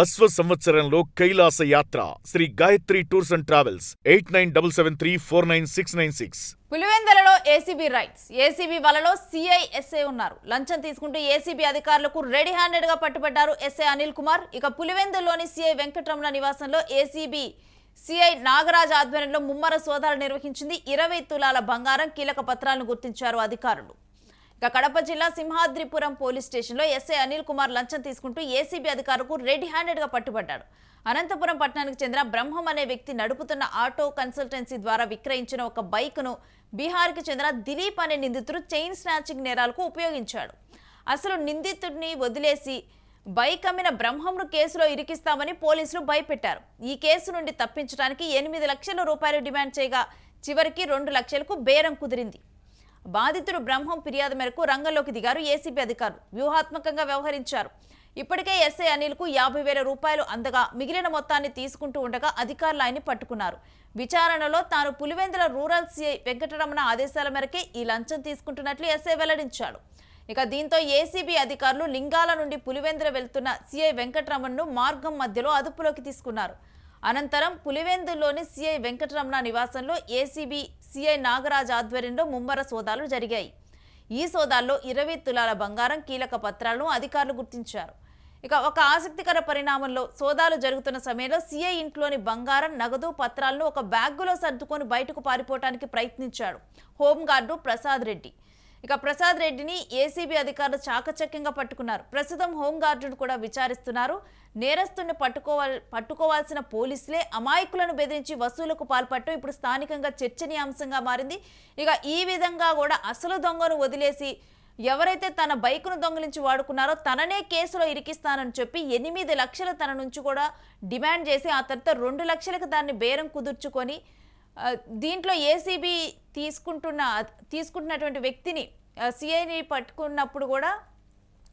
అశ్వ సంవత్సరంలో కైలాస యాత్ర Sri Gayatri tours and travels 8977349696. పులివెందులలో ఏసీబీ రైడ్స్. ఏసీబీ వలలో సిఐ ఎస్ఐ ఉన్నారు. లంచం తీసుకుంటూ ఏసీబీ అధికారులకు రెడీ హ్యాండెడ్ గా పట్టుబడ్డారు ఎస్ఐ అనిల్ కుమార్. ఇక పులివెందులోని సిఐ వెంకటరమణ నివాసంలో ఏసీబీ సిఐ నాగరాజ్ ఆధ్వర్యంలో ముమ్మర సోదాలు నిర్వహించింది. 20 తులాల బంగారం, కీలక పత్రాలను గుర్తించారు అధికారులు. ఇక కడప జిల్లా సింహాద్రిపురం పోలీస్ స్టేషన్లో ఎస్ఐ అనిల్ కుమార్ లంచం తీసుకుంటూ ఏసీబీ అధికారులకు రెడీ హ్యాండెడ్ గా పట్టుబడ్డాడు. అనంతపురం పట్టణానికి చెందిన బ్రహ్మం అనే వ్యక్తి నడుపుతున్న ఆటో కన్సల్టెన్సీ ద్వారా విక్రయించిన ఒక బైక్ను బీహార్కి చెందిన దిలీప్ అనే నిందితుడు చైన్ స్నాచింగ్ నేరాలకు ఉపయోగించాడు. అసలు నిందితుడిని వదిలేసి బైక్ అమ్మిన బ్రహ్మంను కేసులో ఇరికిస్తామని పోలీసులు భయపెట్టారు. ఈ కేసు నుండి తప్పించడానికి 8 లక్షల రూపాయలు డిమాండ్ చేయగా చివరికి 2 లక్షలకు బేరం కుదిరింది. బాధితుడు బ్రహ్మం ఫిర్యాదు మేరకు రంగంలోకి దిగారు ఏసీబీ అధికారులు. వ్యూహాత్మకంగా వ్యవహరించారు. ఇప్పటికే ఎస్ఐ అనిల్కు 50,000 రూపాయలు అందగా మిగిలిన మొత్తాన్ని తీసుకుంటూ ఉండగా అధికారులు ఆయన్ని పట్టుకున్నారు. విచారణలో తాను పులివెందుల రూరల్ సిఐ వెంకటరమణ ఆదేశాల మేరకే ఈ లంచం తీసుకుంటున్నట్లు ఎస్ఐ వెల్లడించాడు. ఇక దీంతో ఏసీబీ అధికారులు లింగాల నుండి పులివెందుల వెళ్తున్న సిఐ వెంకటరమణను మార్గం మధ్యలో అదుపులోకి తీసుకున్నారు. అనంతరం పులివెందులోని సిఐ వెంకటరమణ నివాసంలో ఏసీబీ సిఐ నాగరాజ్ ఆధ్వర్యంలో ముమ్మర సోదాలు జరిగాయి. ఈ సోదాల్లో 20 తులాల బంగారం, కీలక పత్రాలను అధికారులు గుర్తించారు. ఇక ఒక ఆసక్తికర పరిణామంలో సోదాలు జరుగుతున్న సమయంలో సిఐ ఇంట్లోని బంగారం, నగదు, పత్రాలను ఒక బ్యాగులో సర్దుకొని బయటకు పారిపోవడానికి ప్రయత్నించాడు హోంగార్డు ప్రసాద్ రెడ్డి. ఇక ప్రసాద్ రెడ్డిని ఏసీబీ అధికారులు చాకచక్యంగా పట్టుకున్నారు. ప్రస్తుతం హోంగార్డును కూడా విచారిస్తున్నారు. నేరస్తుని పట్టుకోవాల్సిన పోలీసులే అమాయకులను బెదిరించి వసూలుకు పాల్పడటం ఇప్పుడు స్థానికంగా చర్చనీయాంశంగా మారింది. ఇక ఈ విధంగా కూడా అసలు దొంగను వదిలేసి ఎవరైతే తన బైకును దొంగిలించి వాడుకున్నారో తననే కేసులో ఇరికిస్తానని చెప్పి 8 లక్షలు తన నుంచి కూడా డిమాండ్ చేసి ఆ తర్వాత 2 లక్షలకు దాన్ని బేరం కుదుర్చుకొని దీంట్లో ఏసీబీ తీసుకుంటున్నటువంటి వ్యక్తిని సిఐని పట్టుకున్నప్పుడు కూడా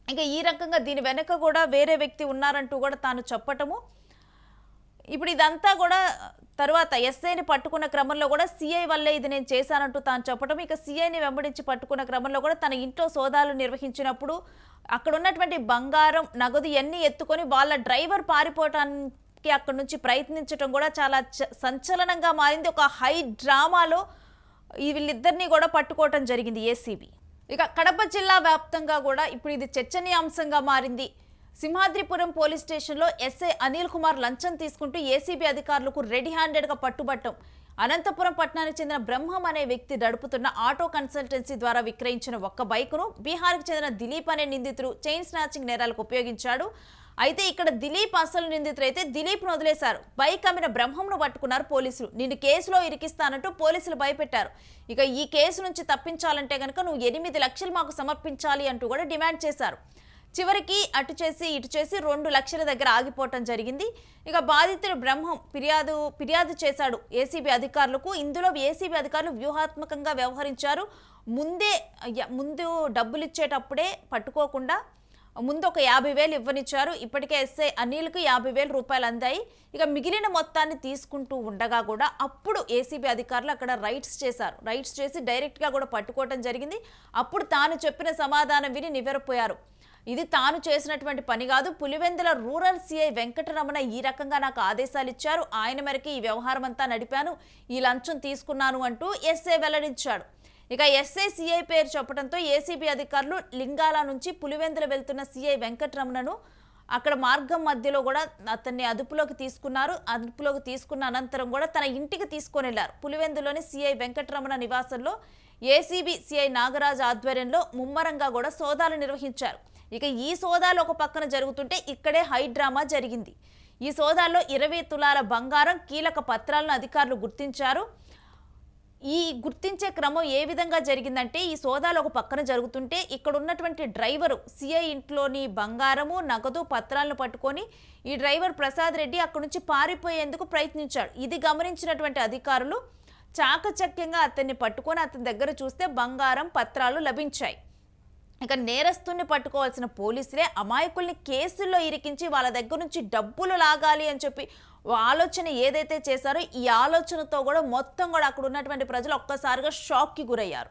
ఇంకా ఈ రకంగా దీని వెనక కూడా వేరే వ్యక్తి ఉన్నారంటూ కూడా తాను చెప్పటము. ఇప్పుడు ఇదంతా కూడా తర్వాత ఎస్ఐని పట్టుకున్న క్రమంలో కూడా సిఐ వల్లే ఇది నేను చేశానంటూ తాను చెప్పటం. ఇక సిఐని వెంబడించి పట్టుకున్న క్రమంలో కూడా తన ఇంట్లో సోదాలు నిర్వహించినప్పుడు అక్కడ ఉన్నటువంటి బంగారం, నగదు ఇవన్నీ ఎత్తుకొని వాళ్ళ డ్రైవర్ పారిపోవటానికి అక్కడ నుంచి ప్రయత్నించడం కూడా చాలా సంచలనంగా మారింది. ఒక హై డ్రామాలో వీళ్ళిద్దరినీ కూడా పట్టుకోవటం జరిగింది ఏసీబీ. ఇక కడప జిల్లా వ్యాప్తంగా కూడా ఇప్పుడు ఇది చర్చనీయాంశంగా మారింది. సింహాద్రిపురం పోలీస్ స్టేషన్లో ఎస్ఐ అనిల్ కుమార్ లంచం తీసుకుంటూ ఏసీబీ అధికారులకు రెడీ హ్యాండెడ్గా పట్టుబట్టం. అనంతపురం పట్టణానికి చెందిన బ్రహ్మం అనే వ్యక్తి నడుపుతున్న ఆటో కన్సల్టెన్సీ ద్వారా విక్రయించిన ఒక్క బైకును బీహార్కి చెందిన దిలీప్ అనే నిందితుడు చైన్ స్నాచింగ్ నేరాలకు ఉపయోగించాడు. అయితే ఇక్కడ దిలీప్ అసలు నిందితుడు అయితే దిలీప్ను వదిలేశారు. బైక్ అమ్మిన బ్రహ్మంను పట్టుకున్నారు పోలీసులు. నిన్ను కేసులో ఇరికిస్తానంటూ పోలీసులు భయపెట్టారు. ఇక ఈ కేసు నుంచి తప్పించాలంటే కనుక నువ్వు 8 లక్షలు మాకు సమర్పించాలి అంటూ కూడా డిమాండ్ చేశారు. చివరికి అటు చేసి ఇటు చేసి 2 లక్షల దగ్గర ఆగిపోవటం జరిగింది. ఇక బాధితుడు బ్రహ్మం ఫిర్యాదు చేశాడు ఏసీబీ అధికారులకు. ఇందులో ఏసీబీ అధికారులు వ్యూహాత్మకంగా వ్యవహరించారు. ముందు డబ్బులు ఇచ్చేటప్పుడే పట్టుకోకుండా ముందు ఒక 50,000 ఇవ్వనిచ్చారు. ఇప్పటికే ఎస్ఐ అనిల్కి 50,000 రూపాయలు అందాయి. ఇక మిగిలిన మొత్తాన్ని తీసుకుంటూ ఉండగా కూడా అప్పుడు ఏసీబీ అధికారులు అక్కడ రైడ్స్ చేశారు. రైడ్స్ చేసి డైరెక్ట్గా కూడా పట్టుకోవటం జరిగింది. అప్పుడు తాను చెప్పిన సమాధానం విని నివ్వెరపోయారు. ఇది తాను చేసినటువంటి పని కాదు, పులివెందుల రూరల్ సిఐ వెంకటరమణ ఈ రకంగా నాకు ఆదేశాలు ఇచ్చారు, ఆయన మేరకు ఈ వ్యవహారం అంతా నడిపాను, ఈ లంచం తీసుకున్నాను అంటూ ఎస్ఐ వెల్లడించాడు. ఇక ఎస్ఐ సిఐ పేరు చెప్పడంతో ఏసీబీ అధికారులు లింగాల నుంచి పులివెందుల వెళ్తున్న సిఐ వెంకటరమణను అక్కడ మార్గం మధ్యలో కూడా అతన్ని అదుపులోకి తీసుకున్నారు. అదుపులోకి తీసుకున్న అనంతరం కూడా తన ఇంటికి తీసుకొని వెళ్లారు. పులివెందులోని సిఐ వెంకటరమణ నివాసంలో ఏసీబీ సిఐ నాగరాజ్ ఆధ్వర్యంలో ముమ్మరంగా కూడా సోదాలు నిర్వహించారు. ఇక ఈ సోదాలు ఒక పక్కన జరుగుతుంటే ఇక్కడే హై డ్రామా జరిగింది. ఈ సోదాల్లో 20 తులాల బంగారం, కీలక పత్రాలను అధికారులు గుర్తించారు. ఈ గుర్తించే క్రమం ఏ విధంగా జరిగిందంటే ఈ సోదాలు ఒక పక్కన జరుగుతుంటే ఇక్కడ ఉన్నటువంటి డ్రైవరు సిఐ ఇంట్లోని బంగారము, నగదు, పత్రాలను పట్టుకొని ఈ డ్రైవర్ ప్రసాద్ రెడ్డి అక్కడి నుంచి పారిపోయేందుకు ప్రయత్నించాడు. ఇది గమనించినటువంటి అధికారులు చాకచక్యంగా అతన్ని పట్టుకొని అతని దగ్గర చూస్తే బంగారం, పత్రాలు లభించాయి. ఇక నేరస్తుని పట్టుకోవాల్సిన పోలీసులే అమాయకుల్ని కేసుల్లో ఇరికించి వాళ్ళ దగ్గర నుంచి డబ్బులు లాగాలి అని చెప్పి ఆలోచన ఏదైతే చేశారో ఈ ఆలోచనతో కూడా మొత్తం కూడా అక్కడ ఉన్నటువంటి ప్రజలు ఒక్కసారిగా షాక్కి గురయ్యారు.